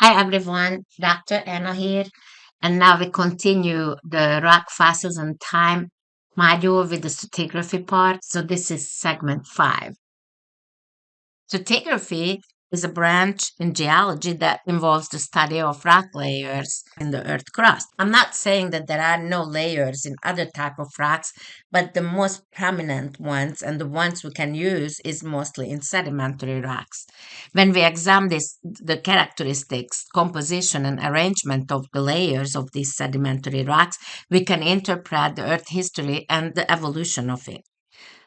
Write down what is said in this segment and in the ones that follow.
Hi everyone, Dr. Anna here, and now we continue the rock fossils and time module with the stratigraphy part. So this is segment 5. Stratigraphy is a branch in geology that involves the study of rock layers in the earth crust. I'm not saying that there are no layers in other type of rocks, but the most prominent ones and the ones we can use is mostly in sedimentary rocks. When we examine the characteristics, composition, and arrangement of the layers of these sedimentary rocks, we can interpret the earth history and the evolution of it.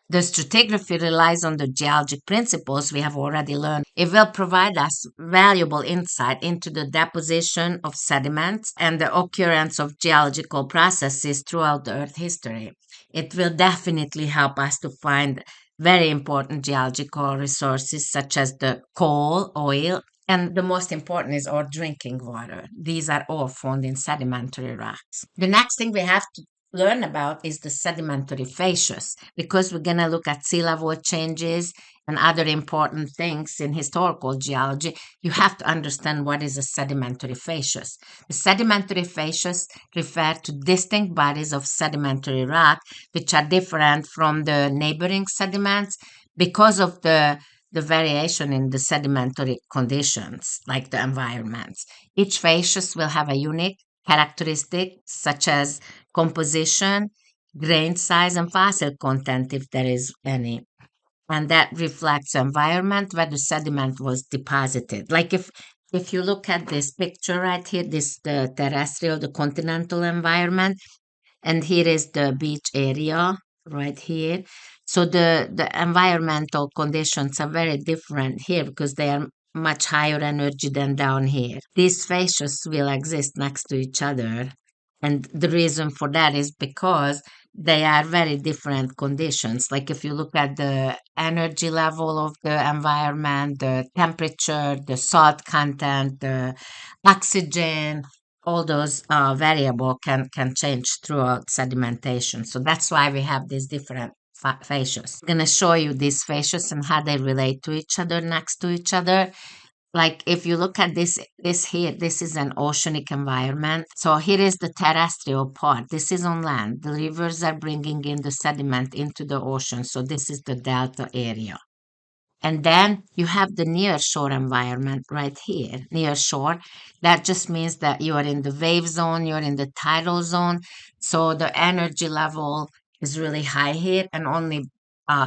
The stratigraphy relies on the geologic principles we have already learned. It will provide us valuable insight into the deposition of sediments and the occurrence of geological processes throughout the Earth history. It will definitely help us to find very important geological resources such as the coal, oil, and the most important is our drinking water. These are all found in sedimentary rocks. The next thing we have to learn about is the sedimentary facies because we're going to look at sea level changes and other important things in historical geology. You have to understand what is a sedimentary facies. The sedimentary facies refer to distinct bodies of sedimentary rock which are different from the neighboring sediments because of the variation in the sedimentary conditions, like the environments. Each facies will have a unique characteristic such as composition, grain size, and fossil content, if there is any. And that reflects environment where the sediment was deposited. Like if you look at this picture right here, this the terrestrial, the continental environment, and here is the beach area right here. So the environmental conditions are very different here because they are much higher energy than down here. These facies will exist next to each other. And the reason for that is because they are very different conditions. Like if you look at the energy level of the environment, the temperature, the salt content, the oxygen, all those variable can change throughout sedimentation. So that's why we have these different facies. I'm going to show you these facies and how they relate to each other next to each other. Like if you look at this here, this is an oceanic environment. So here is the terrestrial part. This is on land. The rivers are bringing in the sediment into the ocean. So this is the delta area. And then you have the near shore environment right here, near shore. That just means that you are in the wave zone, you're in the tidal zone. So the energy level is really high here, and only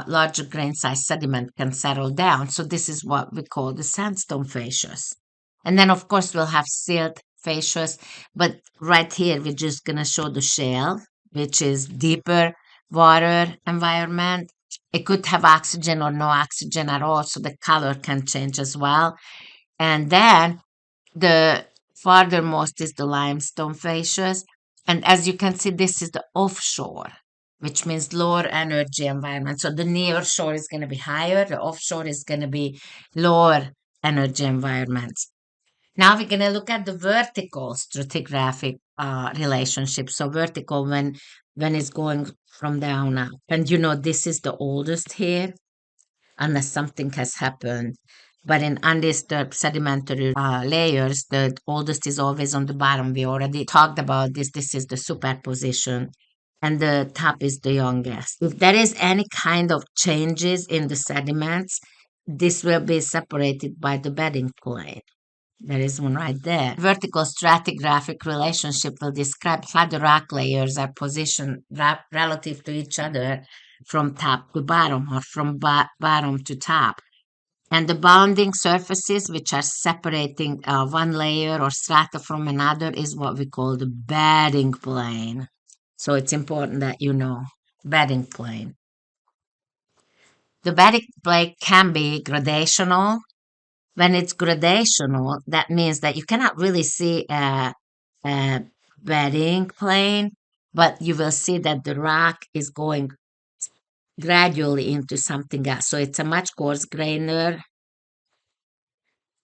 larger grain size sediment can settle down. So this is what we call the sandstone facies. And then, of course, we'll have silt facies. But right here, we're just going to show the shale, which is deeper water environment. It could have oxygen or no oxygen at all, so the color can change as well. And then the farthermost is the limestone facies. And as you can see, this is the offshore, which means lower energy environment. So the near shore is going to be higher, the offshore is going to be lower energy environments. Now we're going to look at the vertical stratigraphic relationship. So vertical when it's going from down up. And you know, this is the oldest here, unless something has happened. But in undisturbed sedimentary layers, the oldest is always on the bottom. We already talked about this. This is the superposition. And the top is the youngest. If there is any kind of changes in the sediments, this will be separated by the bedding plane. There is one right there. Vertical stratigraphic relationship will describe how the rock layers are positioned relative to each other from top to bottom or from bottom to top. And the bounding surfaces, which are separating one layer or strata from another, is what we call the bedding plane. So it's important that you know bedding plane. The bedding plane can be gradational. When it's gradational, that means that you cannot really see a bedding plane, but you will see that the rock is going gradually into something else. So it's a much coarse grainer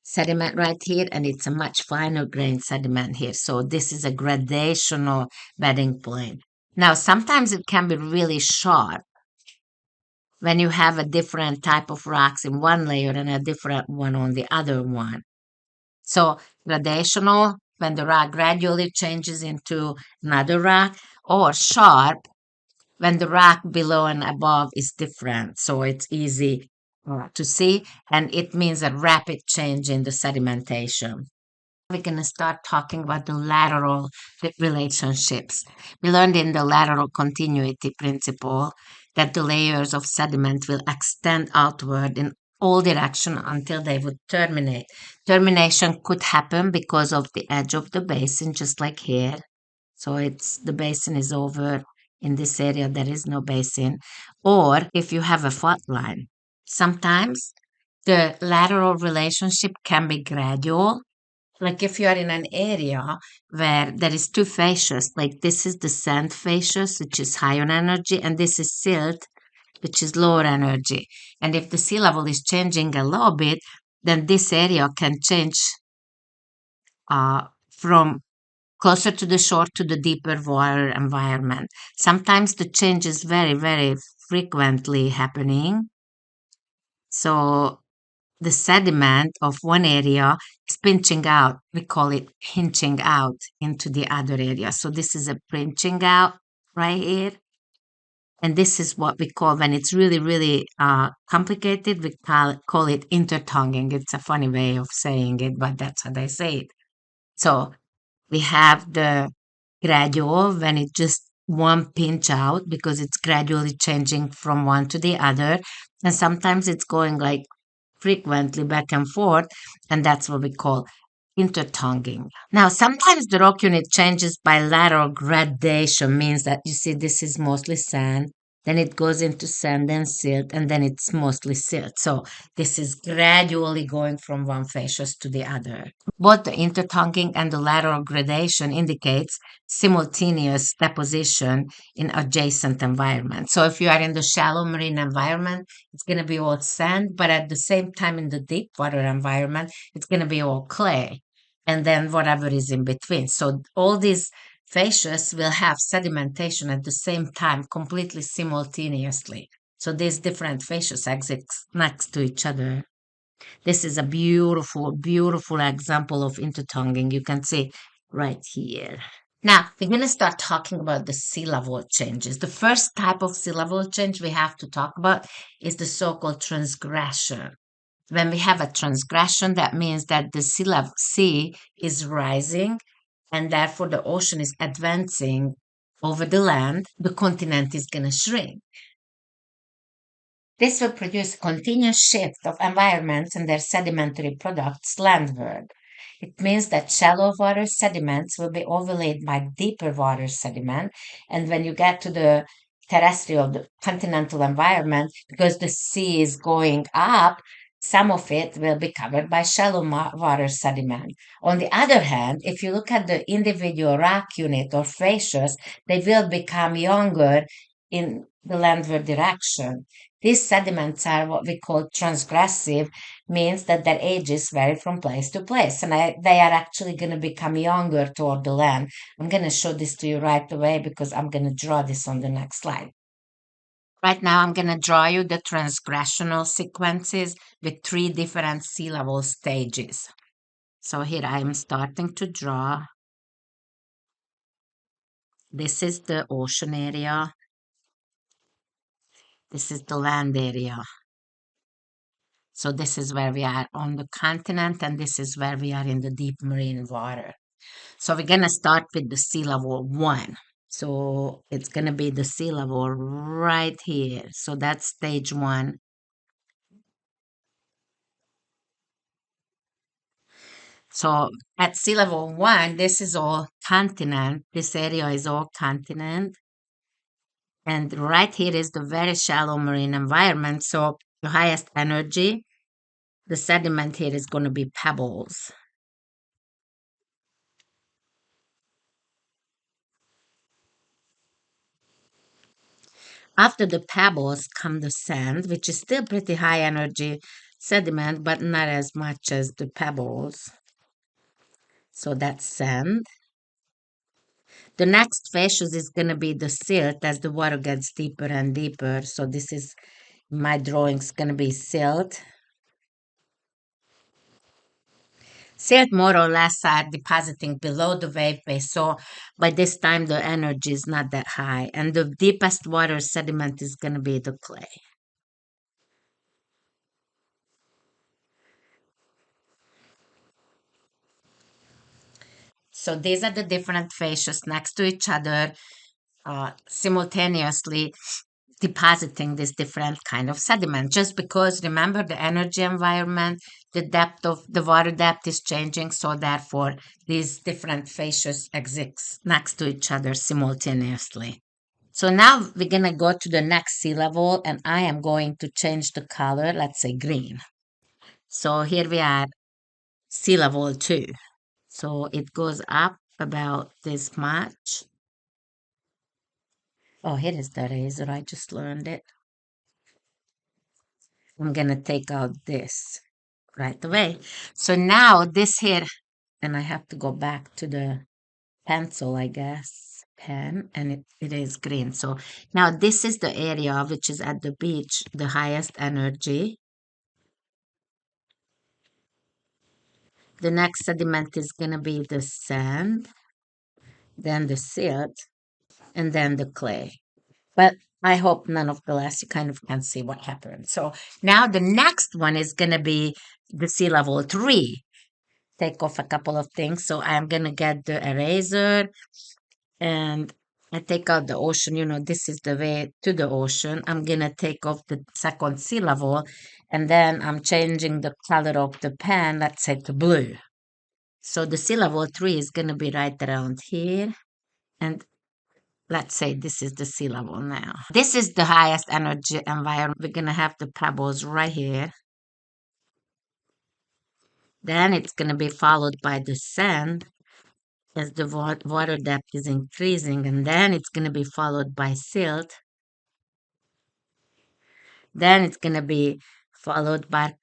sediment right here, and it's a much finer grained sediment here. So this is a gradational bedding plane. Now, sometimes it can be really sharp when you have a different type of rocks in one layer and a different one on the other one. So gradational, when the rock gradually changes into another rock, or sharp, when the rock below and above is different. So it's easy to see, and it means a rapid change in the sedimentation. We're going to start talking about the lateral relationships. We learned in the lateral continuity principle that the layers of sediment will extend outward in all direction until they would terminate. Termination could happen because of the edge of the basin, just like here. So it's the basin is over in this area, there is no basin. Or if you have a fault line, sometimes the lateral relationship can be gradual, like if you are in an area where there is two fascias, like this is the sand fascias, which is high on energy, and this is silt, which is lower energy. And if the sea level is changing a little bit, then this area can change from closer to the shore to the deeper water environment. Sometimes the change is very, very frequently happening. So the sediment of one area is pinching out. We call it pinching out into the other area. So this is a pinching out right here. And this is what we call, when it's really, really complicated, we call it intertonguing. It's a funny way of saying it, but that's how they say it. So we have the gradual when it just one pinch out because it's gradually changing from one to the other. And sometimes it's going like frequently back and forth, and that's what we call intertonguing. Now, sometimes the rock unit changes by lateral gradation, means that you see this is mostly sand, then it goes into sand and silt, and then it's mostly silt. So this is gradually going from one facies to the other. Both the intertonguing and the lateral gradation indicates simultaneous deposition in adjacent environments. So if you are in the shallow marine environment, it's going to be all sand, but at the same time in the deep water environment, it's going to be all clay, and then whatever is in between. So all these facies will have sedimentation at the same time, completely simultaneously. So these different facies exist next to each other. This is a beautiful, beautiful example of intertonguing. You can see right here. Now, we're going to start talking about the sea level changes. The first type of sea level change we have to talk about is the so-called transgression. When we have a transgression, that means that the sea is rising and therefore the ocean is advancing over the land. The continent is going to shrink. This will produce a continuous shift of environments and their sedimentary products landward. It means that shallow water sediments will be overlaid by deeper water sediment. And when you get to the terrestrial, the continental environment, because the sea is going up, some of it will be covered by shallow water sediment. On the other hand, if you look at the individual rock unit or facies, they will become younger in the landward direction. These sediments are what we call transgressive, means that their ages vary from place to place, and they are actually going to become younger toward the land. I'm going to show this to you right away because I'm going to draw this on the next slide. Right now, I'm going to draw you the transgressional sequences with three different sea level stages. So here I am starting to draw. This is the ocean area. This is the land area. So this is where we are on the continent, and this is where we are in the deep marine water. So we're gonna start with the sea level 1. So it's gonna be the sea level right here. So that's stage 1. So at sea level 1, this is all continent. This area is all continent. And right here is the very shallow marine environment. So the highest energy, the sediment here is going to be pebbles. After the pebbles come the sand, which is still pretty high energy sediment, but not as much as the pebbles. So that's sand. The next phase is going to be the silt as the water gets deeper and deeper. So this is my drawing's going to be silt. Silt more or less are depositing below the wave base. So by this time, the energy is not that high. And the deepest water sediment is going to be the clay. So these are the different fascias next to each other, simultaneously depositing this different kind of sediment. Just because, remember, the energy environment, the depth of the water depth is changing, so therefore these different fascias exist next to each other simultaneously. So now we're gonna go to the next sea level, and I am going to change the color, let's say green. So here we are, sea level 2. So it goes up about this much. Oh, here is the razor. I just learned it. I'm gonna take out this right away. So now this here, and I have to go back to the pencil, I guess, pen, and it is green. So now this is the area which is at the beach, the highest energy. The next sediment is gonna be the sand, then the silt, and then the clay. But I hope none of the last you kind of can see what happened. So now the next one is going to be the sea level 3. Take off a couple of things. So I'm going to get the eraser and I take out the ocean. You know, this is the way to the ocean. I'm going to take off the second sea level and then I'm changing the color of the pen, let's say to blue. So the sea level 3 is going to be right around here. And let's say this is the sea level now. This is the highest energy environment. We're going to have the pebbles right here. Then it's going to be followed by the sand as the water depth is increasing. And then it's going to be followed by silt. Then it's going to be followed by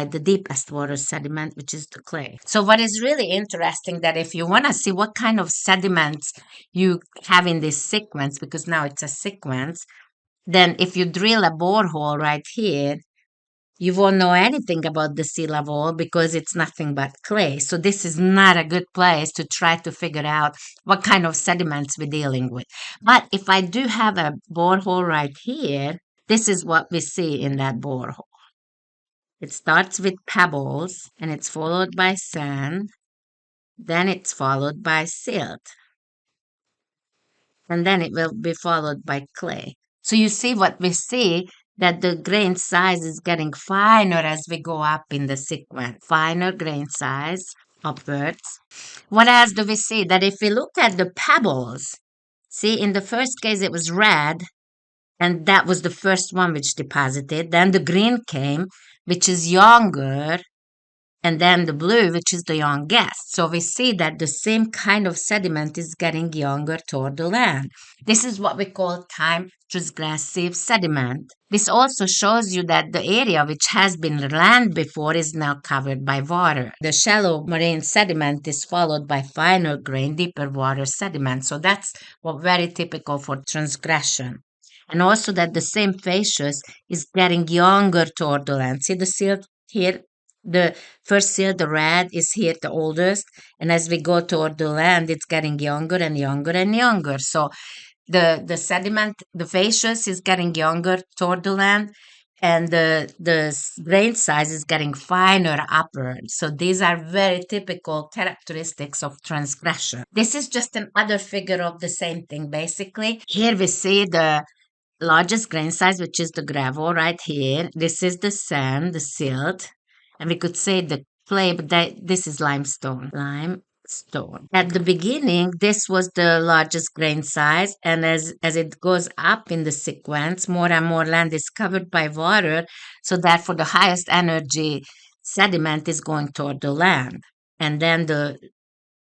the deepest water sediment, which is the clay. So what is really interesting that if you want to see what kind of sediments you have in this sequence, because now it's a sequence, then if you drill a borehole right here, you won't know anything about the sea level because it's nothing but clay. So this is not a good place to try to figure out what kind of sediments we're dealing with. But if I do have a borehole right here, this is what we see in that borehole. It starts with pebbles and it's followed by sand, then it's followed by silt, and then it will be followed by clay. So you see what we see that the grain size is getting finer as we go up in the sequence. Finer grain size upwards. What else do we see? That if we look at the pebbles, see in the first case it was red, and that was the first one which deposited. Then the green came, which is younger, and then the blue, which is the youngest. So we see that the same kind of sediment is getting younger toward the land. This is what we call time transgressive sediment. This also shows you that the area which has been land before is now covered by water. The shallow marine sediment is followed by finer grain, deeper water sediment. So that's what very typical for transgression. And also that the same facies is getting younger toward the land. See the silt here? The first seal, the red, is here the oldest, and as we go toward the land, it's getting younger and younger and younger. So the sediment, the facies is getting younger toward the land, and the grain size is getting finer upward. So these are very typical characteristics of transgression. This is just another figure of the same thing, basically. Here we see the largest grain size, which is the gravel right here. This is the sand, the silt, and we could say the clay, but this is limestone. Limestone. At the beginning, this was the largest grain size, and as it goes up in the sequence, more and more land is covered by water, so therefore the highest energy sediment is going toward the land. And then the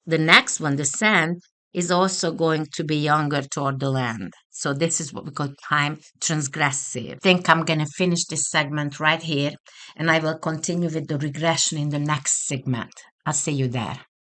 next one, the sand, is also going to be younger toward the land. So this is what we call time transgressive. I think I'm going to finish this segment right here, and I will continue with the regression in the next segment. I'll see you there.